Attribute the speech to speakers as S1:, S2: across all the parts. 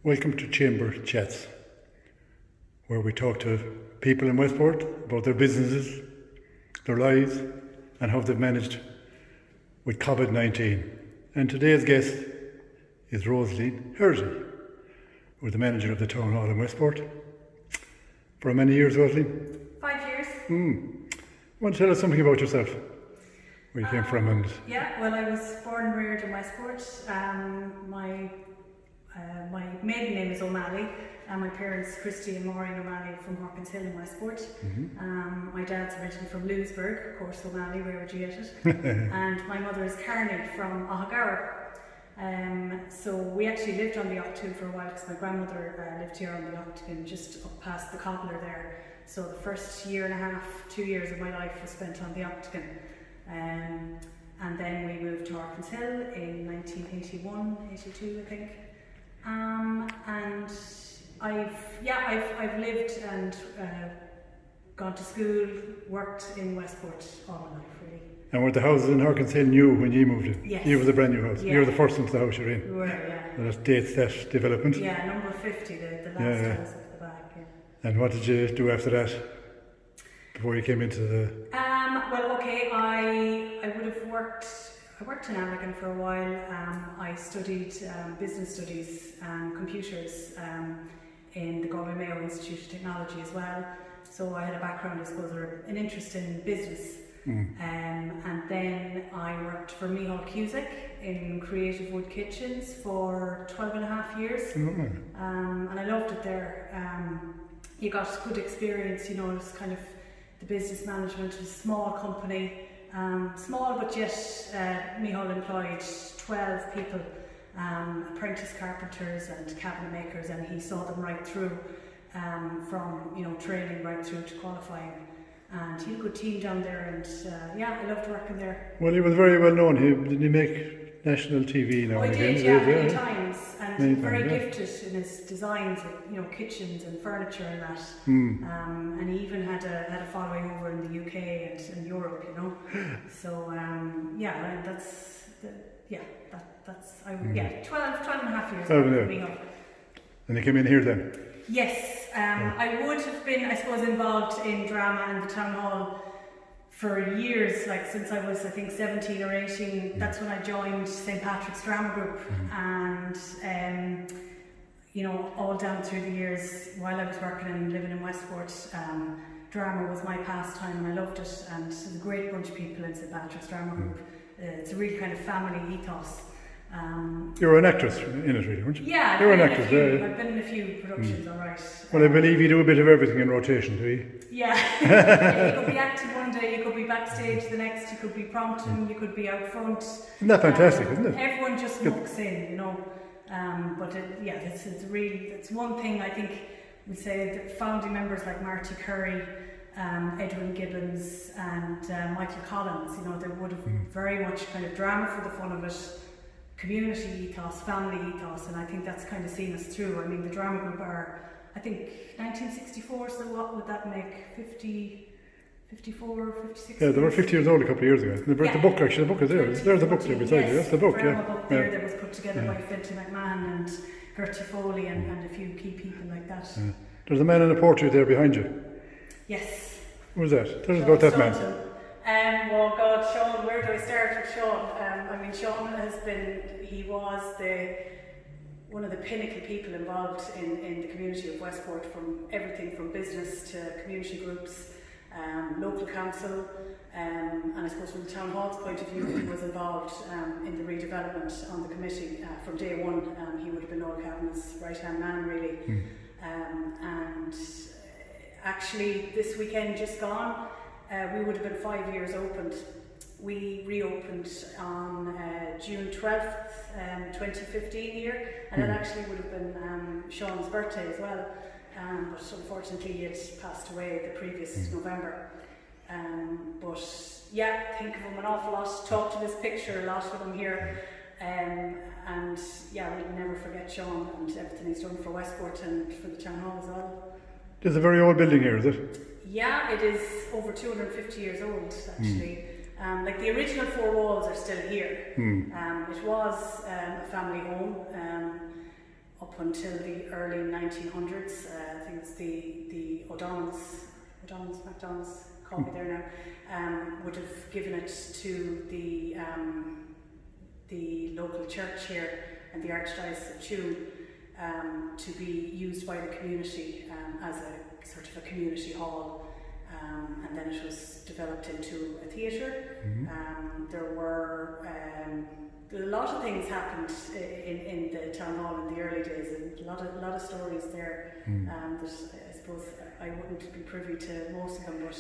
S1: Welcome to Chamber Chats, where we talk to people in Westport about their businesses, their lives, and how they've managed with COVID-19. And today's guest is Rosaleen Heraty, who is the manager of the Town Hall in Westport. For how many years, Rosaleen?
S2: 5 years.
S1: Want to tell us something about yourself? Where you came from and...
S2: Yeah, well, I was born and reared in Westport. My maiden name is O'Malley, and my parents, Christy and Maureen O'Malley, from Hawkins Hill in Westport. My dad's originally from Lewisburg, of course, O'Malley, where would you get it? And my mother is Carney from Ahagara. So we actually lived on the Octagon for a while because my grandmother lived here on the Octagon, just up past the cobbler there. So the first year and a half, 2 years of my life was spent on the Octagon. And then we moved to Hawkins Hill in 1981, 82 I think. And I've lived and gone to school, worked in Westport all my life really.
S1: And were the houses in Hawkins Hill new when you moved in?
S2: Yes.
S1: You were the brand new house.
S2: Yeah.
S1: You were the first into the house you're in.
S2: We were, yeah.
S1: And that dates that development.
S2: Yeah, number 50, the last house at the back. Yeah.
S1: And what did you do after that? Before you came into the...
S2: Well, okay, I would have worked... I worked in American for a while. I studied business studies and computers in the Galway Mayo Institute of Technology as well. So I had a background, I suppose, or an interest in business. And then I worked for Micheál Cusack in Creative Wood Kitchens for 12 and a half years. And I loved it there. You got good experience, you know, it was kind of the business management of a small company. Small, but yet Micheál employed 12 people, apprentice carpenters and cabinet makers, and he saw them right through from training right through to qualifying. And he had a good team down there, and I loved working there.
S1: Well, he was very well known. Didn't he make national TV now and again?
S2: He did, many times, and very gifted in his designs with kitchens and furniture and that. And he even had a following over in the UK and Europe, you know. So that's 12 and a half years.
S1: And he came in here then?
S2: Yes, I would have been, I suppose, involved in drama and the Town Hall for years, like since I was, I think, 17 or 18. That's when I joined St. Patrick's Drama Group, and all down through the years while I was working and living in Westport, drama was my pastime and I loved it, and there's a great bunch of people in St. Patrick's Drama Group. It's a real kind of family ethos.
S1: You were an actress in it, really, weren't you?
S2: Yeah,
S1: you were an actress.
S2: I've been in a few productions, all right.
S1: Well, I believe you do a bit of everything in rotation, do you?
S2: Yeah. You could be acting one day, you could be backstage the next, you could be prompting, you could be out front.
S1: Isn't that fantastic, isn't it?
S2: Everyone just mucks in, you know. It's one thing I think we say that founding members like Marty Curry, Edwin Gibbons and Michael Collins, they would have very much kind of drama for the fun of it, community ethos, family ethos, and I think that's kind of seen us through. I mean, the drama group are, I think, 1964, so what would that make? 54, 56?
S1: Yeah, they were 50 years old a couple of years ago. The book is there. There's the book there beside you. That's the book,
S2: drama book there that was put together by Fintan McMahon and Gertie Foley and a few key people like that.
S1: Yeah. There's a man in a portrait there behind you.
S2: Yes.
S1: Who's that? Tell us about that man.
S2: Well, God, Sean, where do I start with Sean? Sean he was one of the pinnacle people involved in the community of Westport, from everything from business to community groups, local council, and I suppose from the Town Hall's point of view, he was involved in the redevelopment on the committee from day one. He would have been Noel Cavanagh's right-hand man, really. And actually, this weekend just gone, we would have been 5 years opened. We reopened on June 12th, 2015 here, and it actually would have been Sean's birthday as well, but unfortunately he had passed away the previous November. Think of him an awful lot, talk to this picture a lot with him here, we'll never forget Sean and everything he's done for Westport and for the Town Hall as well.
S1: It's a very old building here, is it?
S2: Yeah, it is over 250 years old actually. The original four walls are still here. It was a family home up until the early 1900s. I think it's the O'Donnell's, McDonald's, call me there now, would have given it to the local church here and the Archdiocese of Tuam to be used by the community as a sort of a community hall. And then it was developed into a theatre. There were a lot of things happened in the town hall in the early days, and a lot of stories there that I suppose I wouldn't be privy to most of them, but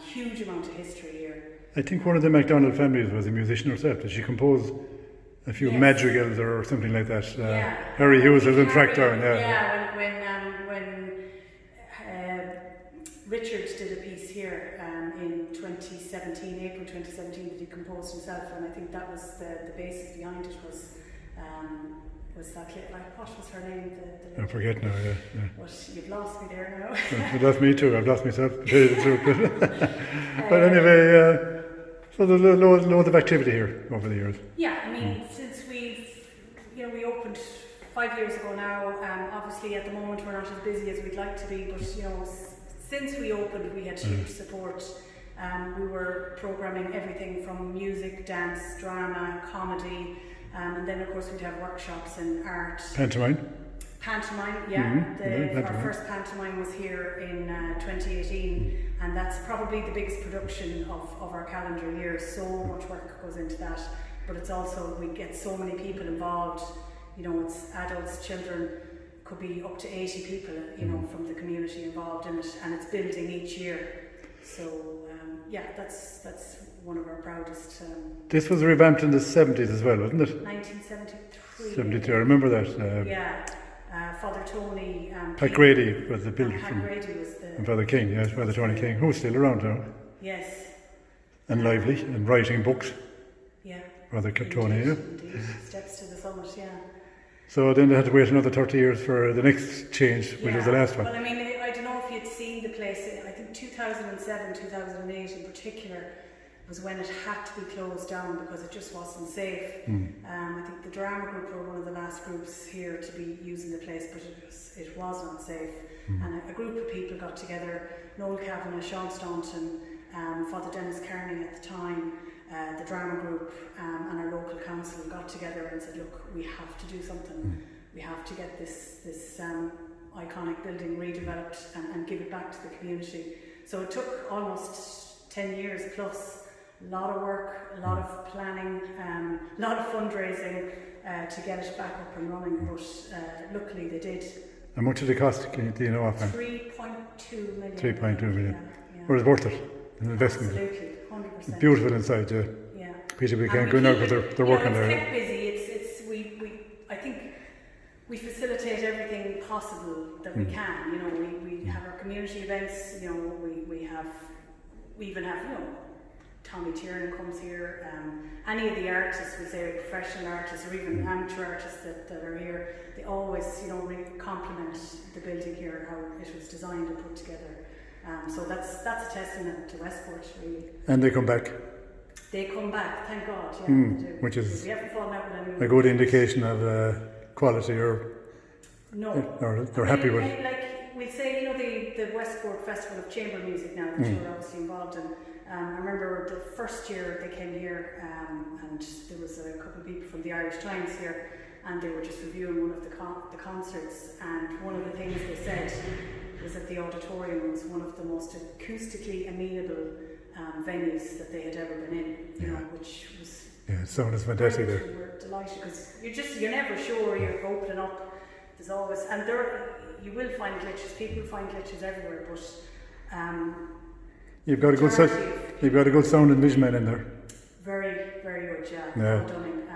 S2: huge amount of history here.
S1: I think one of the MacDonald families was a musician herself. Did she compose a few madrigals or something like that? Harry Hughes was in tractor. When
S2: Richard did a piece here in 2017, April 2017, that he composed himself, and I think that was the basis behind it was that, like, what was her name?
S1: I forget now, yeah.
S2: But you've lost me there now.
S1: You've lost me too, I've lost myself, to tell you the truth. But anyway, so there's loads of activity here over the years.
S2: Yeah, I mean, since we opened 5 years ago now, obviously at the moment we're not as busy as we'd like to be, but since we opened we had huge support. We were programming everything from music, dance, drama, comedy, and then of course we'd have workshops in art.
S1: Pantomime,
S2: yeah. Our first pantomime was here in 2018, and that's probably the biggest production of our calendar year. So much work goes into that, but it's also, we get so many people involved. It's adults, children, could be up to 80 people, from the community involved in it, and it's building each year. So that's one of our proudest.
S1: This was revamped in the 70s as well, wasn't it?
S2: 1973.
S1: 72, I remember that.
S2: Father Tony.
S1: Pat Grady was the builder
S2: Pat Grady was the.
S1: And Father King, yes, Father Tony King, who's still around now.
S2: Yes.
S1: And lively, and writing books.
S2: Yeah.
S1: Father Tony, yeah.
S2: Indeed. Steps to the summit, yeah.
S1: So then they had to wait another 30 years for the next change, which was the last one.
S2: Well, I mean, I don't know if you'd seen the place. I think 2007, 2008 in particular was when it had to be closed down because it just wasn't safe. I think the drama group were one of the last groups here to be using the place, but it was not safe. And a group of people got together, Noel Kavanagh, Sean Staunton, Father Dennis Kearney at the time, the drama group and our local council got together and said, look, we have to do something. We have to get this iconic building redeveloped and give it back to the community. So it took almost 10 years plus, a lot of work, a lot of planning, a lot of fundraising to get it back up and running, but luckily they did.
S1: How much did it cost? Do you know offhand?
S2: 3.2 million.
S1: 3.2 million.
S2: Yeah.
S1: Well, it's worth it. An investment.
S2: Absolutely, 100%.
S1: Beautiful inside, yeah.
S2: Yeah.
S1: People can't go now because they're working there.
S2: It's kept busy. I think we facilitate everything possible that we can. We have our community events. We even have Tommy Tiernan comes here. Any of the artists, we say professional artists or even amateur artists that are here, they always really compliment the building here, how it was designed and put together. So that's a testament to Westport, really.
S1: And they come back.
S2: They come back, thank God. Yeah,
S1: which is
S2: we haven't fallen out with anyone.
S1: a good indication of quality, or they're happy with.
S2: Like we say, the Westport Festival of Chamber Music now that you're obviously involved in. I remember the first year they came here, and there was a couple of people from the Irish Times here, and they were just reviewing one of the concerts, and one of the things they said was that the auditorium was one of the most acoustically amenable venues that they had ever been in, which was...
S1: Yeah, sound is fantastic there.
S2: We were delighted because you're never sure, you're opening up, there's always... And you will find glitches, people find glitches everywhere, but...
S1: You've got a good sound and vision man in there.
S2: Very, very good, yeah.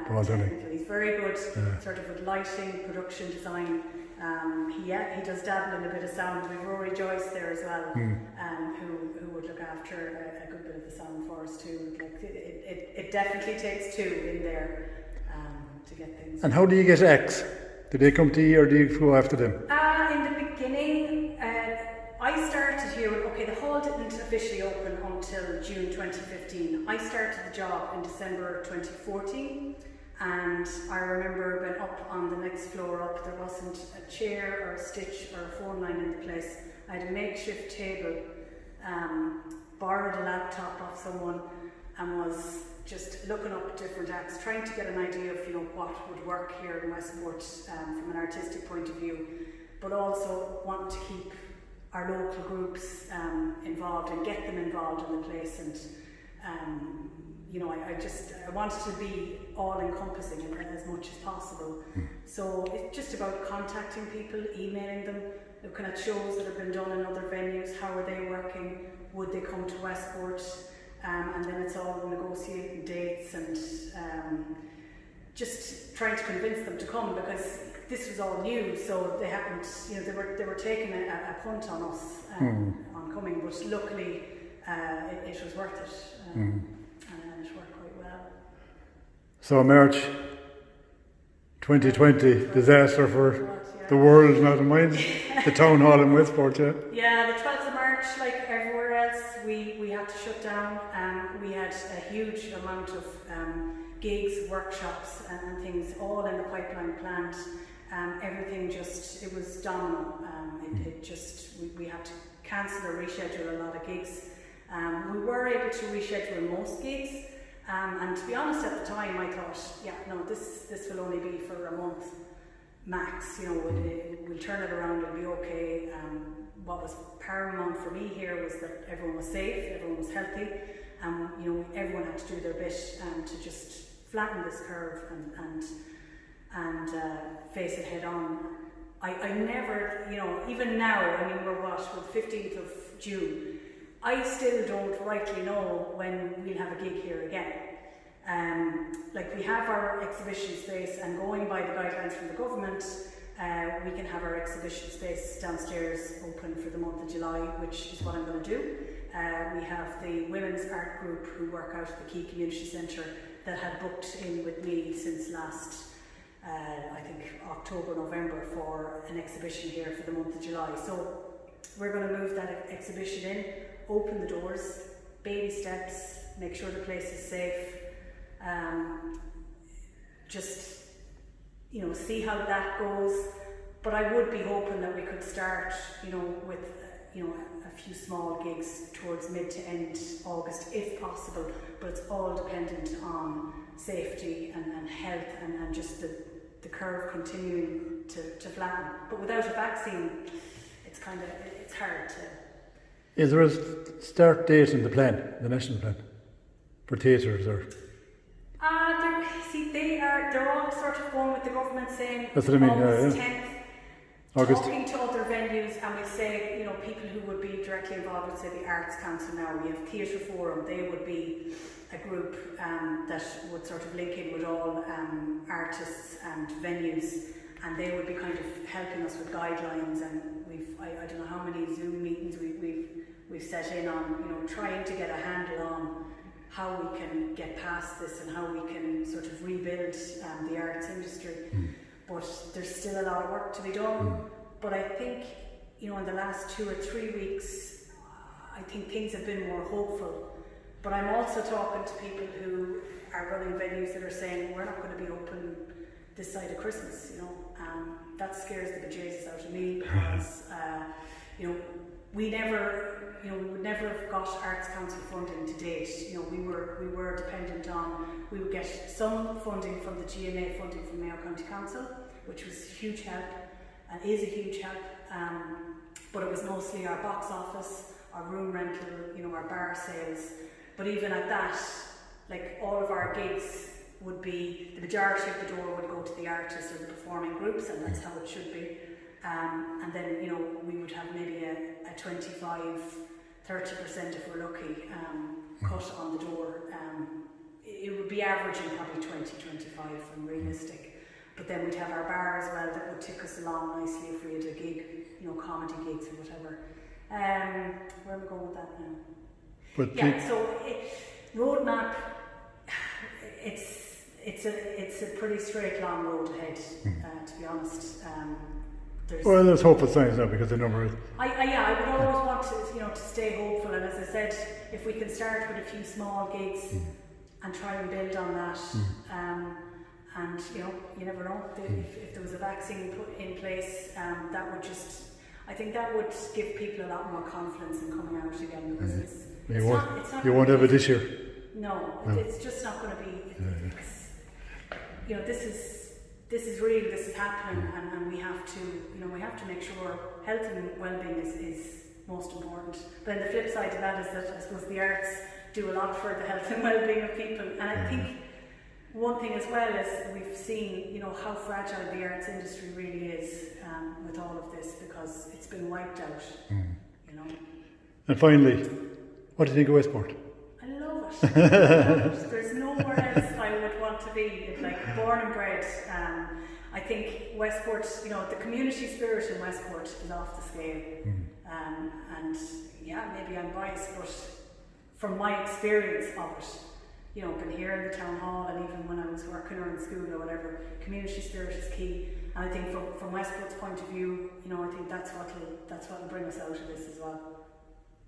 S1: Paul Dunning.
S2: He's very good, sort of with lighting, production design. He does dabble in a bit of sound. We've Rory Joyce there as well, who would look after a good bit of the sound for us too. Like it definitely takes two in there to get things.
S1: And how do you get acts? Do they come to you or do you go after them?
S2: In the beginning, I started here. The hall didn't officially open until June 2015. I started the job in December 2014. And I remember when up on the next floor up, there wasn't a chair or a stitch or a phone line in the place. I had a makeshift table, borrowed a laptop off someone, and was just looking up different acts, trying to get an idea of what would work here in Westport from an artistic point of view, but also wanting to keep our local groups involved and get them involved in the place. And I wanted to be all-encompassing as much as possible. So it's just about contacting people, emailing them, looking at shows that have been done in other venues, how are they working, would they come to Westport, and then it's all negotiating dates and just trying to convince them to come, because this was all new, so they hadn't, they were taking a punt on us on coming, but luckily it was worth it. And it worked quite well.
S1: So March 2020, disaster for the world, not in mind. The town hall in Westport, yeah.
S2: Yeah, the 12th of March, like everywhere else, we had to shut down. We had a huge amount of gigs, workshops and things all in the pipeline planned. Everything it was domino. We had to cancel or reschedule a lot of gigs. We were able to reschedule most gigs, and to be honest, at the time I thought, this will only be for a month max. We'll turn it around and be okay. What was paramount for me here was that everyone was safe, everyone was healthy, everyone had to do their bit to just flatten this curve and face it head on. I never, even now, we're we're 15th of June. I still don't rightly know when we'll have a gig here again. We have our exhibition space, and going by the guidelines from the government, we can have our exhibition space downstairs open for the month of July, which is what I'm going to do. We have the women's art group who work out at the Key Community Centre that had booked in with me since last I think October, November, for an exhibition here for the month of July. So we're going to move that exhibition in, open the doors, baby steps, make sure the place is safe, see how that goes. But I would be hoping that we could start, with a few small gigs towards mid to end August if possible, but it's all dependent on safety and health and just the curve continuing to flatten. But without a vaccine, it's hard to.
S1: Is there a start date in the plan, the national plan, for theatres or?
S2: They're all sort of going with the government saying
S1: That's what I mean,
S2: August
S1: yeah.
S2: 10th.
S1: August.
S2: Talking to other venues, and we say, people who would be directly involved would say the Arts Council now. We have Theatre Forum, they would be a group that would sort of link in with all artists and venues, and they would be kind of helping us with guidelines. And I don't know how many Zoom meetings we've set in on, trying to get a handle on how we can get past this and how we can sort of rebuild the arts industry. But there's still a lot of work to be done. But I think, in the last 2 or 3 weeks, I think things have been more hopeful. But I'm also talking to people who are running venues that are saying, we're not going to be open this side of Christmas, that scares the bejesus out of me, because, we would never have got Arts Council funding to date. We were dependent on, we would get some funding from the GMA funding from Mayo County Council, which was a huge help and is a huge help. But it was mostly our box office, our room rental, our bar sales. But even at that, all of our gigs would be, the majority of the door would go to the artists or the performing groups, and that's how it should be. And then, we would have maybe a 25-30% if we're lucky, cut on the door. It would be averaging probably 20-25 and realistic. But then we'd have our bar as well that would tick us along nicely if we had a gig, comedy gigs or whatever. Where are we going with that now?
S1: But
S2: so roadmap, it's a pretty straight long road ahead, to be honest.
S1: There's hopeful signs now because the number is.
S2: I would always want to stay hopeful, and as I said, if we can start with a few small gigs and try and build on that, and you never know. If there was a vaccine put in place, that would just, I think that would give people a lot more confidence in coming out again, because it's not
S1: you won't have it this year.
S2: No, it's just not going to be. This is real. This is happening, and we have to make sure health and well-being is most important. But then the flip side to that is that I suppose the arts do a lot for the health and well-being of people, and I think one thing as well is we've seen how fragile the arts industry really is with all of this, because it's been wiped out.
S1: And finally, what do you think of Westport?
S2: I love it. There's nowhere else I would want to be. It's like born and bred. I think Westport, the community spirit in Westport is off the scale. And yeah, maybe I'm biased, but from my experience of it, been here in the town hall, and even when I was working or in school or whatever, community spirit is key. And I think from Westport's point of view, I think that's what will bring us out of this as well.